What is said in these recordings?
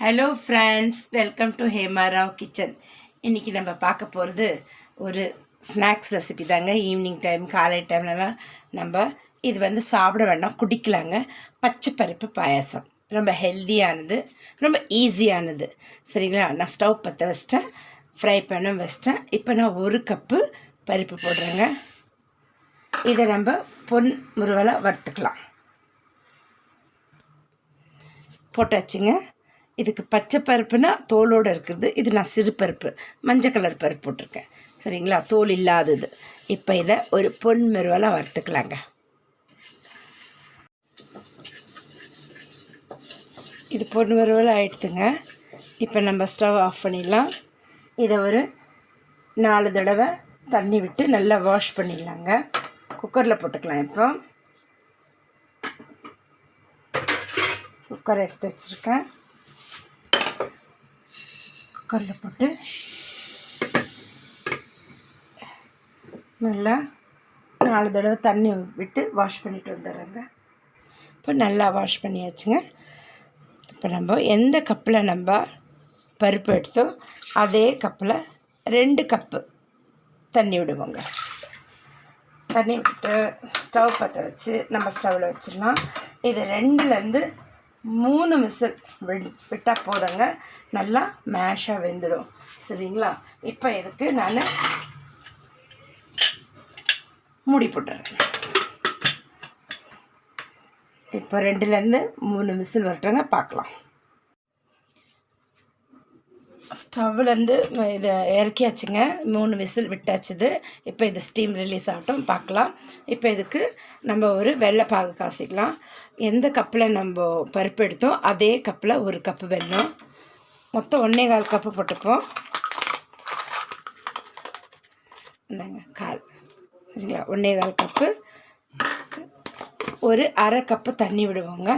Hello friends, welcome to Hema Rao kitchen. இன்றைக்கி நம்ம பார்க்க போகிறது ஒரு ஸ்நாக்ஸ் ரெசிபி தாங்க. ஈவினிங் டைம் காலை டைம்லலாம் நம்ம இது சாப்பிட வேண்டாம், குடிக்கலாங்க. பச்சைப்பருப்பு பாயாசம் ரொம்ப ஹெல்த்தியானது, ரொம்ப ஈஸியானது. சரிங்களா? நான் ஸ்டவ் பற்ற வச்சிட்டேன், ஃப்ரை பண்ண வச்சிட்டேன். இப்போ நான் 1 கப்பு பருப்பு போடுறேங்க. இதை நம்ம பொன் முருவலை வறுத்துக்கலாம். போட்டாச்சுங்க. இதுக்கு பச்சை பருப்புனா தோலோடு இருக்குது. இது நான் சிறு பருப்பு, மஞ்சள் கலர் பருப்பு போட்டிருக்கேன். சரிங்களா? தோல் இல்லாதது. இப்போ இதை ஒரு பொன் மெருவலாக வறுத்துக்கலாங்க. இது பொன் மெருவலாக ஆகிடுத்துங்க. இப்போ நம்ம ஸ்டவ் ஆஃப் பண்ணிடலாம். இதை ஒரு 4 தடவை தண்ணி விட்டு நல்லா வாஷ் பண்ணிடலாங்க. குக்கரில் போட்டுக்கலாம். இப்போ குக்கர் எடுத்து வச்சுருக்கேன். குக்கரில் போட்டு நல்லா 4 தடவை தண்ணி விட்டு வாஷ் பண்ணிட்டு வந்துடுறேங்க. இப்போ நல்லா வாஷ் பண்ணியாச்சுங்க. இப்போ நம்ம எந்த கப்பில் நம்ம பருப்பு எடுத்தோம் அதே கப்பில் 2 கப்பு தண்ணி விடுவோங்க. தண்ணி விட்டு ஸ்டவ் பற்ற வச்சு நம்ம ஸ்டவ்வில் வச்சிடலாம். இது 2லேருந்து 3 விசில் விட்டால் போதுங்க. நல்லா மேஷாக வெந்துடும். சரிங்களா? இப்போ இதுக்கு நான் மூடி போட்டுறேன். இப்போ 2லேருந்து 3 விசில் வரட்டுங்க, பார்க்கலாம். ஸ்டவ்லேருந்து இதை இறக்கியாச்சுங்க. 3 விசில் விட்டாச்சுது. இப்போ இது ஸ்டீம் ரிலீஸ் ஆகட்டும், பார்க்கலாம். இப்போ இதுக்கு நம்ம ஒரு வெள்ளை பாகு காசிக்கலாம். எந்த கப்பில் நம்ம பருப்பு எடுத்தோம் அதே கப்பில் 1 கப்பு வெல்லம். மொத்தம் 1.25 கப்பு போட்டுப்போம். இந்தாங்க கால். சரிங்களா? 1.25 கப்பு. ஒரு அரை கப்பு தண்ணி விடுவோங்க.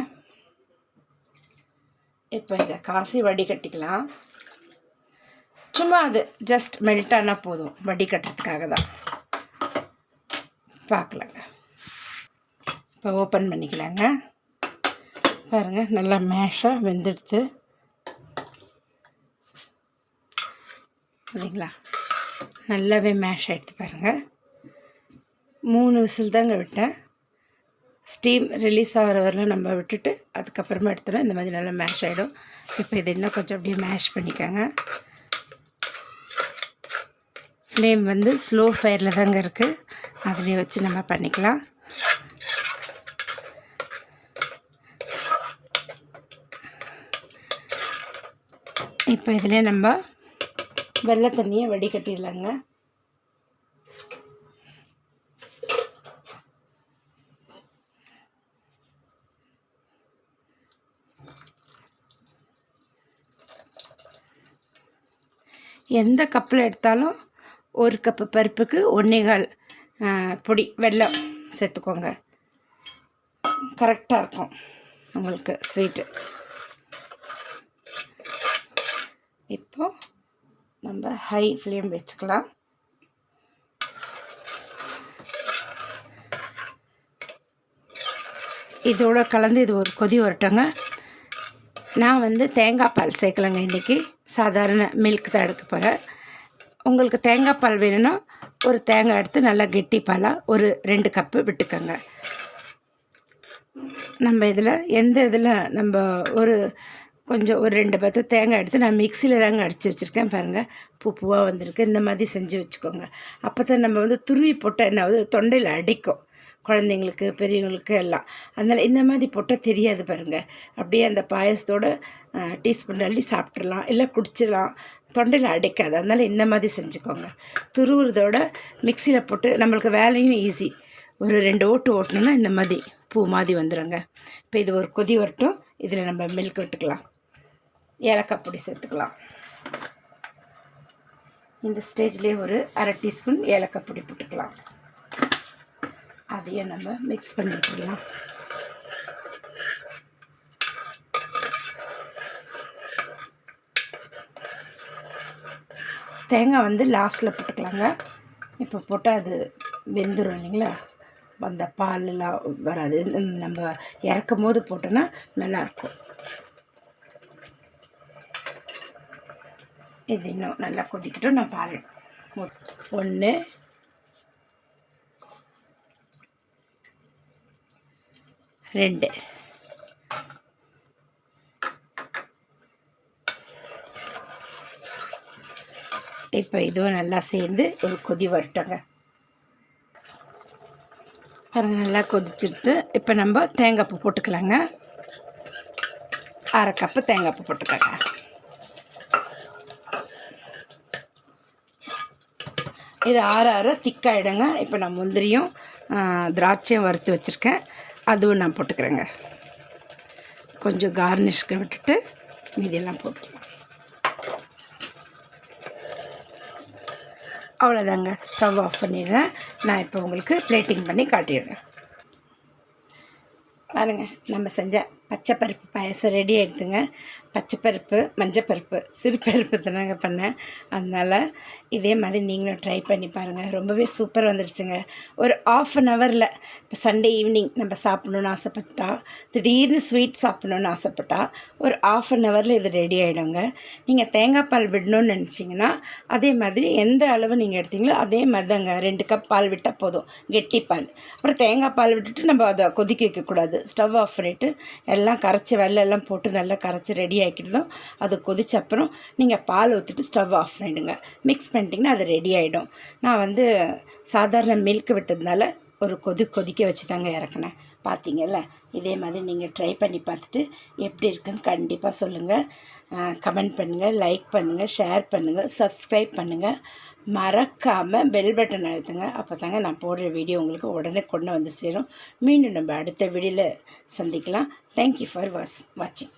இப்போ இதை காசி வடிகட்டிக்கலாம். சும்மா அது ஜஸ்ட் மெல்ட் ஆனால் போதும், வடிகட்டுறதுக்காக தான். பார்க்கலாங்க. இப்போ ஓப்பன் பண்ணிக்கலாங்க. பாருங்கள், நல்லா மேஷாக வெந்துடுத்து. இல்லைங்களா? நல்லாவே மேஷ் ஆகிடுது பாருங்கள். 3 விசில் தாங்க விட்டேன். ஸ்டீம் ரிலீஸ் ஆகிற வரலாம் நம்ம விட்டுட்டு அதுக்கப்புறமா எடுத்தோன்னா இந்த மாதிரி நல்லா மேஷ் ஆகிடும். இப்போ இது இன்னும் கொஞ்சம் அப்படியே மேஷ் பண்ணிக்கோங்க. ஃப்ளேம் ஸ்லோ ஃபயரில் தாங்க இருக்குது, அதிலே வச்சு நம்ம பண்ணிக்கலாம். இப்போ இதிலே நம்ம வெள்ளை தண்ணியை வடிகட்டிடலாங்க. எந்த கப்பில் எடுத்தாலும் 1 கப்பு பருப்புக்கு 1.25 பொடி வெல்லம் சேர்த்துக்கோங்க. கரெக்டாக இருக்கும் உங்களுக்கு ஸ்வீட்டு. இப்போ நம்ம ஹை ஃப்ளேம் வச்சுக்கலாம். இதோட கலந்து இது ஒரு கொதி வரட்டங்க. நான் தேங்காய் பால் சேர்க்கலைங்க இன்றைக்கி. சாதாரண மில்க் தான் எடுக்க போகிறேன். உங்களுக்கு தேங்காய் பால் வேணும்னா ஒரு தேங்காய் எடுத்து நல்லா கெட்டி பாலாக ஒரு 2 கப்பு விட்டுக்கோங்க. நம்ம இதில் நம்ம கொஞ்சம் ஒரு 2 பத்து தேங்காய் எடுத்து நான் மிக்சியில் தாங்க அடித்து வச்சுருக்கேன். பாருங்கள், பூவாக வந்திருக்கு. இந்த மாதிரி செஞ்சு வச்சுக்கோங்க. அப்போ தான் நம்ம துருவி போட்டால் என்ன தொண்டையில் அடிக்கும், குழந்தைங்களுக்கு பெரியவங்களுக்கு எல்லாம். அதனால் இந்த மாதிரி போட்டால் தெரியாது பாருங்கள். அப்படியே அந்த பாயசத்தோடு டீஸ்பூன் அள்ளி சாப்பிட்றலாம், இல்லை குடிச்சிடலாம், தொண்டையில் அடைக்காது. அதனால் இந்த மாதிரி செஞ்சுக்கோங்க. துருவுறதோட மிக்சியில் போட்டு நம்மளுக்கு வேலையும் ஈஸி. ஒரு 2 ஓட்டு ஓட்டணுன்னா இந்த மாதிரி பூ மாதிரி வந்துடுங்க. இப்போ இது ஒரு கொதி வரட்டும். இதில் நம்ம மில்க் விட்டுக்கலாம், ஏலக்காய் பொடி சேர்த்துக்கலாம். இந்த ஸ்டேஜ்லேயே ஒரு அரை டீஸ்பூன் ஏலக்காய் பொடி போட்டுக்கலாம். அதையும் நம்ம மிக்ஸ் பண்ணி விட்டுடலாம். தேங்காய் லாஸ்ட்டில் போட்டுக்கலாங்க. இப்போ போட்டால் அது வெந்துடும் இல்லைங்களா? அந்த பாலெல்லாம் வராது. நம்ம இறக்கும் போது போட்டோன்னா நல்லாயிருக்கும். இது இன்னும் நல்லா கொதிக்கட்டும். நான் பால் 1 2 இப்போ இதுவும் நல்லா சேர்ந்து ஒரு கொதி வரட்டுங்க. பாருங்கள் நல்லா கொதிச்சிருது. இப்போ நம்ம தேங்காய் பூ போட்டுக்கலாங்க. 1/2 கப்பு தேங்காய் பூ போட்டுக்கோங்க. இது ஆற திக்காயிடுங்க. இப்போ நான் முந்திரியும் திராட்சையும் வறுத்து வச்சுருக்கேன், அதுவும் நான் போட்டுக்கிறேங்க. கொஞ்சம் கார்னிஷ்க்கு விட்டுட்டு மீதியெல்லாம் போட்டுக்கலாம். அவ்வளோதாங்க. ஸ்டவ் ஆஃப் பண்ணிடுறேன். நான் இப்போ உங்களுக்கு பிளேட்டிங் பண்ணி காட்டிடுறேன். பாருங்க, நம்ம செஞ்ச பச்சைப்பருப்பு பாயசம் ரெடி ஆகிடுதுங்க. பச்சைப்பருப்பு, மஞ்சப்பருப்பு, சிறுபருப்பு தானங்க பண்ணேன். அதனால் இதே மாதிரி நீங்களும் ட்ரை பண்ணி பாருங்கள். ரொம்பவே சூப்பர் வந்துடுச்சுங்க. ஒரு 1/2 ஹவரில் இப்போ சண்டே ஈவினிங் நம்ம சாப்பிட்ணுன்னு ஆசைப்பட்டா, திடீர்னு ஸ்வீட் சாப்பிட்ணுன்னு ஆசைப்பட்டா ஒரு 1/2 ஹவரில் இது ரெடி ஆகிடுங்க. நீங்கள் தேங்காய் பால் விடணும்னு நினச்சிங்கன்னா அதே மாதிரி எந்த அளவு நீங்கள் எடுத்தீங்களோ அதே மாதிரி தாங்க. 2 கப் பால் விட்டால் போதும், கெட்டி பால். அப்புறம் தேங்காய் பால் விட்டுட்டு நம்ம அதை கொதிக்க வைக்கக்கூடாது. ஸ்டவ் ஆஃப் பண்ணிவிட்டு எல்லாம் கரைச்சி வெள்ளெல்லாம் போட்டு நல்லா கரைச்சி ரெடி ஆக்கிட்டதும் அது கொதிச்ச அப்புறம் நீங்கள் பால் ஊற்றிட்டு ஸ்டவ் ஆஃப் பண்ணிவிடுங்க. மிக்ஸ் பண்ணிட்டிங்கன்னா அது ரெடி ஆகிடும். நான் சாதாரண மில்க் விட்டதுனால ஒரு கொதிக்க வச்சு தாங்க இறக்குனேன். பார்த்தீங்கல்ல, இதே மாதிரி நீங்கள் ட்ரை பண்ணி பார்த்துட்டு எப்படி இருக்குன்னு கண்டிப்பாக சொல்லுங்கள். கமெண்ட் பண்ணுங்கள், லைக் பண்ணுங்கள், ஷேர் பண்ணுங்கள், சப்ஸ்கிரைப் பண்ணுங்கள். மறக்காமல் பெல் பட்டன் அழுத்துங்க. அப்போ தாங்க நான் போடுற வீடியோ உங்களுக்கு உடனே கொண்டு வந்து சேரும். மீண்டும் நம்ம அடுத்த வீடியோவில் சந்திக்கலாம். தேங்க்யூ ஃபார் வாட்சிங்.